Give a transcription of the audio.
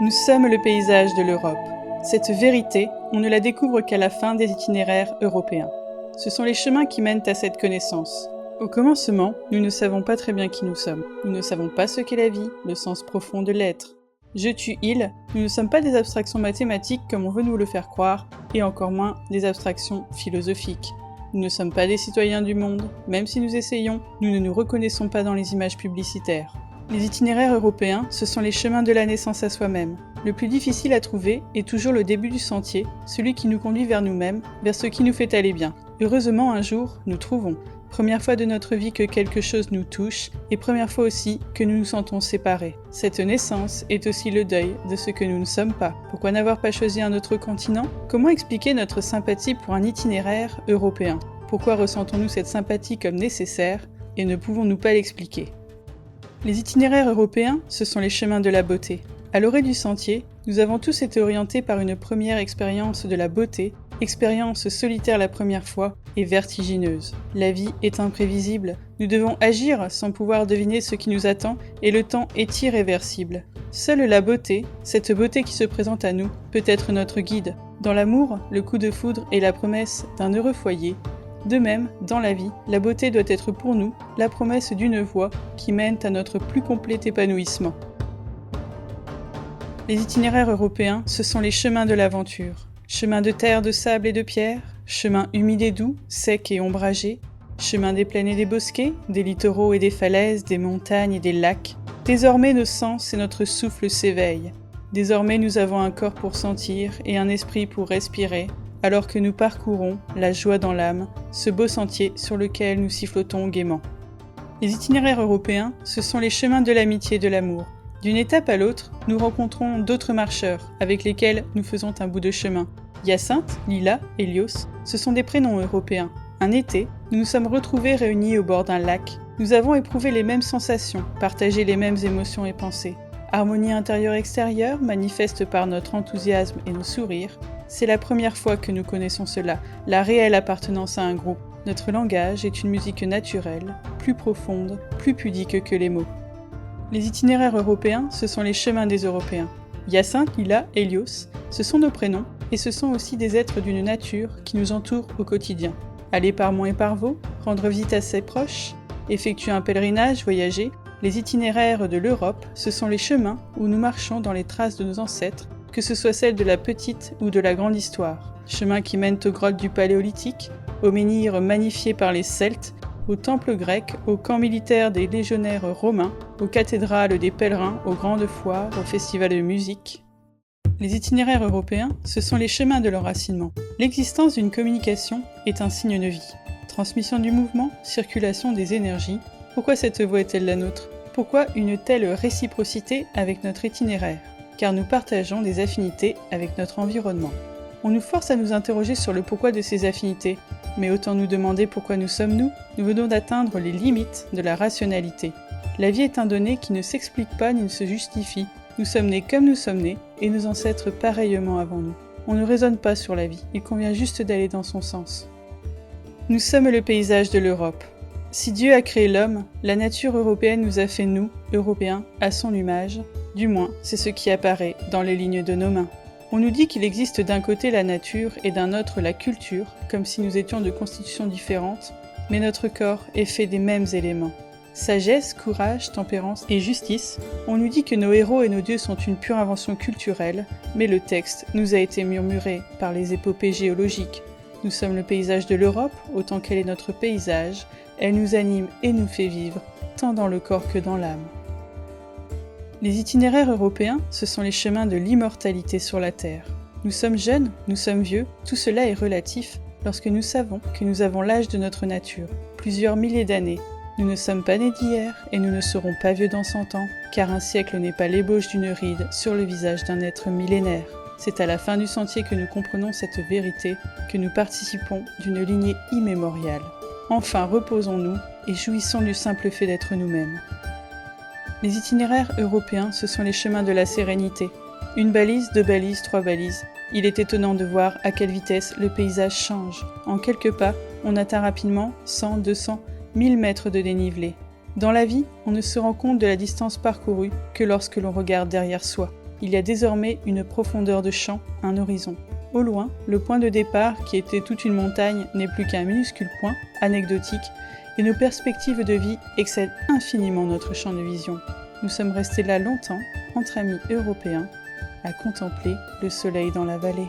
Nous sommes le paysage de l'Europe. Cette vérité, on ne la découvre qu'à la fin des itinéraires européens. Ce sont les chemins qui mènent à cette connaissance. Au commencement, nous ne savons pas très bien qui nous sommes. Nous ne savons pas ce qu'est la vie, le sens profond de l'être. Je tue il, nous ne sommes pas des abstractions mathématiques comme on veut nous le faire croire, et encore moins des abstractions philosophiques. Nous ne sommes pas des citoyens du monde, même si nous essayons, nous ne nous reconnaissons pas dans les images publicitaires. Les itinéraires européens, ce sont les chemins de la naissance à soi-même. Le plus difficile à trouver est toujours le début du sentier, celui qui nous conduit vers nous-mêmes, vers ce qui nous fait aller bien. Heureusement, un jour, nous trouvons. Première fois de notre vie que quelque chose nous touche, et première fois aussi que nous nous sentons séparés. Cette naissance est aussi le deuil de ce que nous ne sommes pas. Pourquoi n'avoir pas choisi un autre continent ? Comment expliquer notre sympathie pour un itinéraire européen ? Pourquoi ressentons-nous cette sympathie comme nécessaire, et ne pouvons-nous pas l'expliquer ? Les itinéraires européens, ce sont les chemins de la beauté. À l'orée du sentier, nous avons tous été orientés par une première expérience de la beauté, expérience solitaire la première fois et vertigineuse. La vie est imprévisible, nous devons agir sans pouvoir deviner ce qui nous attend et le temps est irréversible. Seule la beauté, cette beauté qui se présente à nous, peut être notre guide. Dans l'amour, le coup de foudre est la promesse d'un heureux foyer. De même, dans la vie, la beauté doit être pour nous la promesse d'une voie qui mène à notre plus complet épanouissement. Les itinéraires européens, ce sont les chemins de l'aventure. Chemins de terre, de sable et de pierre, chemins humides et doux, secs et ombragés, chemins des plaines et des bosquets, des littoraux et des falaises, des montagnes et des lacs. Désormais nos sens et notre souffle s'éveillent. Désormais nous avons un corps pour sentir et un esprit pour respirer, alors que nous parcourons, la joie dans l'âme, ce beau sentier sur lequel nous sifflotons gaiement. Les itinéraires européens, ce sont les chemins de l'amitié et de l'amour. D'une étape à l'autre, nous rencontrons d'autres marcheurs, avec lesquels nous faisons un bout de chemin. Hyacinthe, Lila, Hélios, ce sont des prénoms européens. Un été, nous nous sommes retrouvés réunis au bord d'un lac. Nous avons éprouvé les mêmes sensations, partagé les mêmes émotions et pensées. Harmonie intérieure-extérieure, manifeste par notre enthousiasme et nos sourires. C'est la première fois que nous connaissons cela, la réelle appartenance à un groupe. Notre langage est une musique naturelle, plus profonde, plus pudique que les mots. Les itinéraires européens, ce sont les chemins des Européens. Hyacinthe, Lila, Hélios, ce sont nos prénoms et ce sont aussi des êtres d'une nature qui nous entoure au quotidien. Aller par Mont et par Vaux, rendre visite à ses proches, effectuer un pèlerinage, voyager, les itinéraires de l'Europe, ce sont les chemins où nous marchons dans les traces de nos ancêtres, que ce soit celles de la petite ou de la grande histoire. Chemins qui mènent aux grottes du Paléolithique, aux menhirs magnifiés par les Celtes, aux temples grecs, aux camps militaires des légionnaires romains, aux cathédrales des pèlerins, aux grandes foires, aux festivals de musique. Les itinéraires européens, ce sont les chemins de l'enracinement. L'existence d'une communication est un signe de vie. Transmission du mouvement, circulation des énergies. Pourquoi cette voie est-elle la nôtre ? Pourquoi une telle réciprocité avec notre itinéraire ? Car nous partageons des affinités avec notre environnement. On nous force à nous interroger sur le pourquoi de ces affinités, mais autant nous demander pourquoi nous sommes nous venons d'atteindre les limites de la rationalité. La vie est un donné qui ne s'explique pas ni ne se justifie. Nous sommes nés comme nous sommes nés, et nos ancêtres pareillement avant nous. On ne raisonne pas sur la vie, il convient juste d'aller dans son sens. Nous sommes le paysage de l'Europe. Si Dieu a créé l'homme, la nature européenne nous a fait nous, Européens, à son image. Du moins, c'est ce qui apparaît dans les lignes de nos mains. On nous dit qu'il existe d'un côté la nature et d'un autre la culture, comme si nous étions de constitutions différentes, mais notre corps est fait des mêmes éléments. Sagesse, courage, tempérance et justice, on nous dit que nos héros et nos dieux sont une pure invention culturelle, mais le texte nous a été murmuré par les épopées géologiques. Nous sommes le paysage de l'Europe, autant qu'elle est notre paysage, elle nous anime et nous fait vivre, tant dans le corps que dans l'âme. Les itinéraires européens, ce sont les chemins de l'immortalité sur la Terre. Nous sommes jeunes, nous sommes vieux, tout cela est relatif lorsque nous savons que nous avons l'âge de notre nature, plusieurs milliers d'années. Nous ne sommes pas nés d'hier et nous ne serons pas vieux dans 100 ans, car un siècle n'est pas l'ébauche d'une ride sur le visage d'un être millénaire. C'est à la fin du sentier que nous comprenons cette vérité, que nous participons d'une lignée immémoriale. Enfin, reposons-nous et jouissons du simple fait d'être nous-mêmes. Les itinéraires européens, ce sont les chemins de la sérénité. Une balise, 2 balises, 3 balises. Il est étonnant de voir à quelle vitesse le paysage change. En quelques pas, on atteint rapidement 100, 200, 1000 mètres de dénivelé. Dans la vie, on ne se rend compte de la distance parcourue que lorsque l'on regarde derrière soi. il y a désormais une profondeur de champ, un horizon. Au loin, le point de départ, qui était toute une montagne, n'est plus qu'un minuscule point, anecdotique, et nos perspectives de vie excèdent infiniment notre champ de vision. Nous sommes restés là longtemps, entre amis européens, à contempler le soleil dans la vallée.